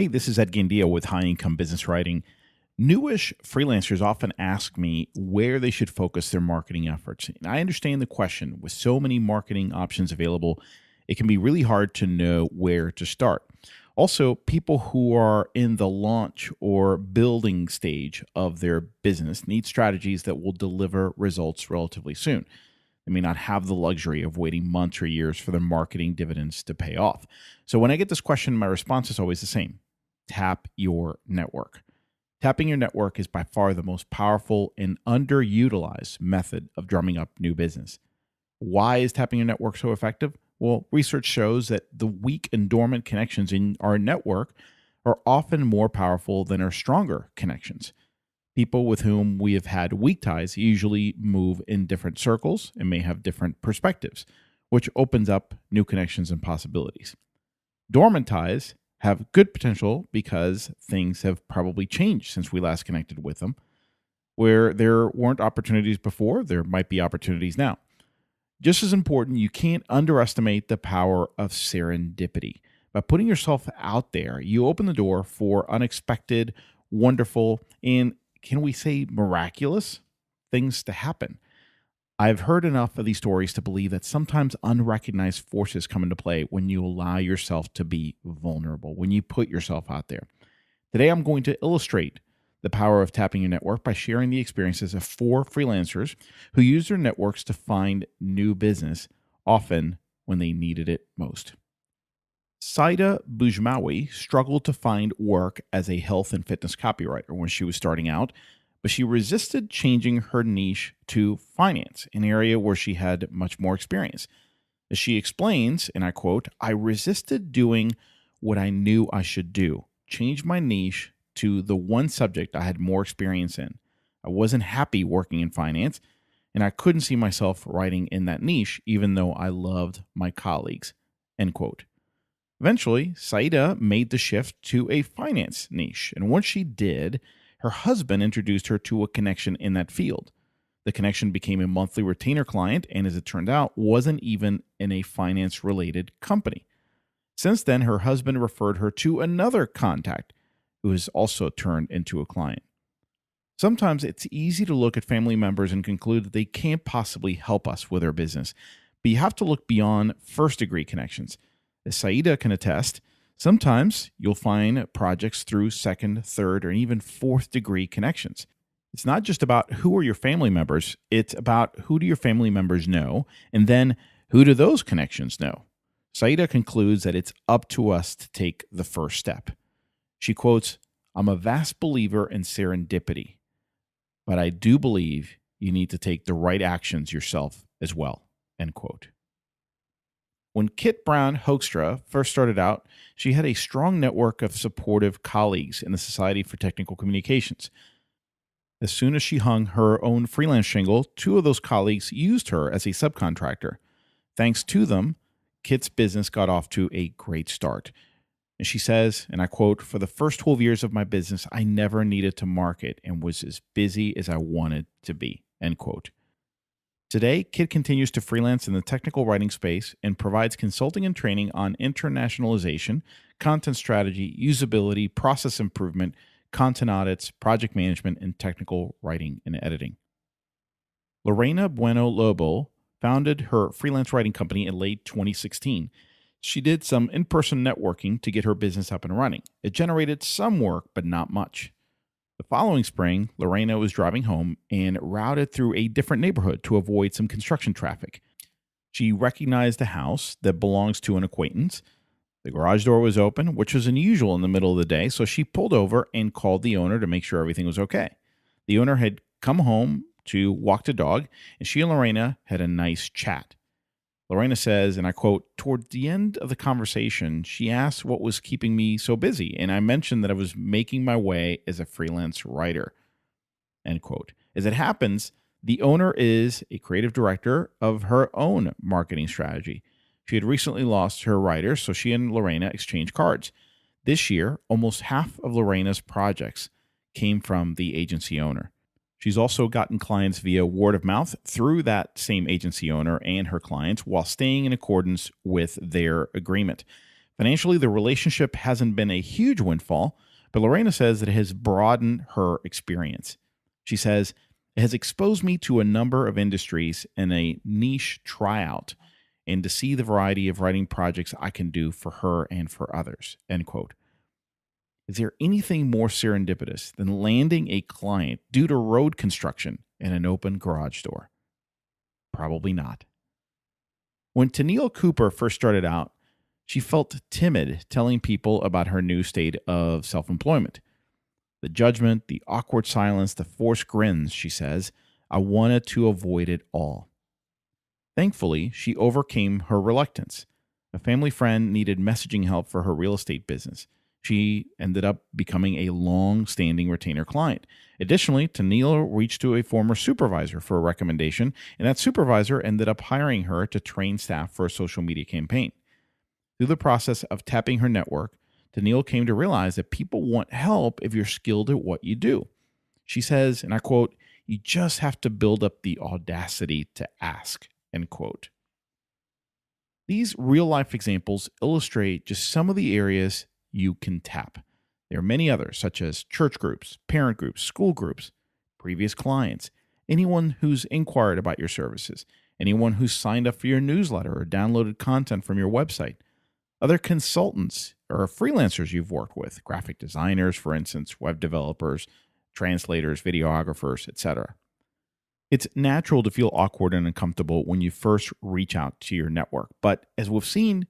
Hey, this is Ed Gandia with High Income Business Writing. Newish freelancers often ask me where they should focus their marketing efforts. And I understand the question. With so many marketing options available, it can be really hard to know where to start. Also, people who are in the launch or building stage of their business need strategies that will deliver results relatively soon. They may not have the luxury of waiting months or years for their marketing dividends to pay off. So when I get this question, my response is always the same: tap your network. Tapping your network is by far the most powerful and underutilized method of drumming up new business. Why is tapping your network so effective? Well, research shows that the weak and dormant connections in our network are often more powerful than our stronger connections. People with whom we have had weak ties usually move in different circles and may have different perspectives, which opens up new connections and possibilities. Dormant ties have good potential because things have probably changed since we last connected with them. Where there weren't opportunities before, there might be opportunities now. Just as important, you can't underestimate the power of serendipity. By putting yourself out there, you open the door for unexpected, wonderful, and can we say miraculous things to happen. I've heard enough of these stories to believe that sometimes unrecognized forces come into play when you allow yourself to be vulnerable, when you put yourself out there. Today, I'm going to illustrate the power of tapping your network by sharing the experiences of 4 freelancers who used their networks to find new business, often when they needed it most. Aida Bujjamma struggled to find work as a health and fitness copywriter when she was starting out, but she resisted changing her niche to finance, an area where she had much more experience. As she explains, and I quote, "I resisted doing what I knew I should do, change my niche to the one subject I had more experience in. I wasn't happy working in finance, and I couldn't see myself writing in that niche, even though I loved my colleagues." End quote. Eventually, Aida made the shift to a finance niche, and once she did, her husband introduced her to a connection in that field. The connection became a monthly retainer client, and as it turned out, wasn't even in a finance-related company. Since then, her husband referred her to another contact who has also turned into a client. Sometimes it's easy to look at family members and conclude that they can't possibly help us with our business, but you have to look beyond first-degree connections. As Aida can attest, sometimes you'll find projects through second, third, or even fourth degree connections. It's not just about who are your family members, it's about who do your family members know, and then who do those connections know. Aida concludes that it's up to us to take the first step. She quotes, "I'm a vast believer in serendipity, but I do believe you need to take the right actions yourself as well." End quote. When Kit Brown Hoekstra first started out, she had a strong network of supportive colleagues in the Society for Technical Communications. As soon as she hung her own freelance shingle, 2 of those colleagues used her as a subcontractor. Thanks to them, Kit's business got off to a great start. And she says, and I quote, "For the first 12 years of my business, I never needed to market and was as busy as I wanted to be." End quote. Today, Kit continues to freelance in the technical writing space and provides consulting and training on internationalization, content strategy, usability, process improvement, content audits, project management, and technical writing and editing. Lorena Bueno Lobo founded her freelance writing company in late 2016. She did some in-person networking to get her business up and running. It generated some work, but not much. The following spring, Lorena was driving home and routed through a different neighborhood to avoid some construction traffic. She recognized a house that belongs to an acquaintance. The garage door was open, which was unusual in the middle of the day, so she pulled over and called the owner to make sure everything was okay. The owner had come home to walk the dog, and she and Lorena had a nice chat. Lorena says, and I quote, "Toward the end of the conversation, she asked what was keeping me so busy, and I mentioned that I was making my way as a freelance writer." End quote. As it happens, the owner is a creative director of her own marketing strategy. She had recently lost her writer, so she and Lorena exchanged cards. This year, almost half of Lorena's projects came from the agency owner. She's also gotten clients via word of mouth through that same agency owner and her clients while staying in accordance with their agreement. Financially, the relationship hasn't been a huge windfall, but Lorena says that it has broadened her experience. She says, it has exposed me to a number of industries and a niche tryout, and to see the variety of writing projects I can do for her and for others, end quote. Is there anything more serendipitous than landing a client due to road construction in an open garage door? Probably not. When Tennille Cooper first started out, she felt timid telling people about her new state of self-employment. The judgment, the awkward silence, the forced grins, she says, I wanted to avoid it all. Thankfully, she overcame her reluctance. A family friend needed messaging help for her real estate business. She ended up becoming a long-standing retainer client. Additionally, Tennille reached to a former supervisor for a recommendation, and that supervisor ended up hiring her to train staff for a social media campaign. Through the process of tapping her network, Tennille came to realize that people want help if you're skilled at what you do. She says, and I quote, you just have to build up the audacity to ask, end quote. These real-life examples illustrate just some of the areas you can tap. There are many others, such as church groups, parent groups, school groups, previous clients, anyone who's inquired about your services, anyone who's signed up for your newsletter or downloaded content from your website, other consultants or freelancers you've worked with, graphic designers, for instance, web developers, translators, videographers, etc. It's natural to feel awkward and uncomfortable when you first reach out to your network, but as we've seen,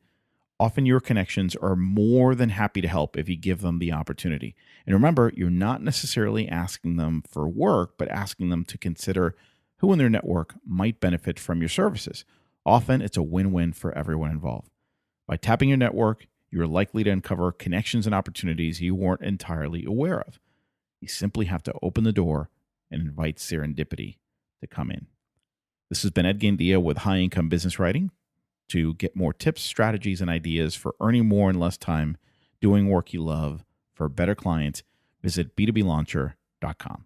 often your connections are more than happy to help if you give them the opportunity. And remember, you're not necessarily asking them for work, but asking them to consider who in their network might benefit from your services. Often, it's a win-win for everyone involved. By tapping your network, you're likely to uncover connections and opportunities you weren't entirely aware of. You simply have to open the door and invite serendipity to come in. This has been Ed Gandia with High Income Business Writing. To get more tips, strategies, and ideas for earning more in less time, doing work you love for better clients, visit b2blauncher.com.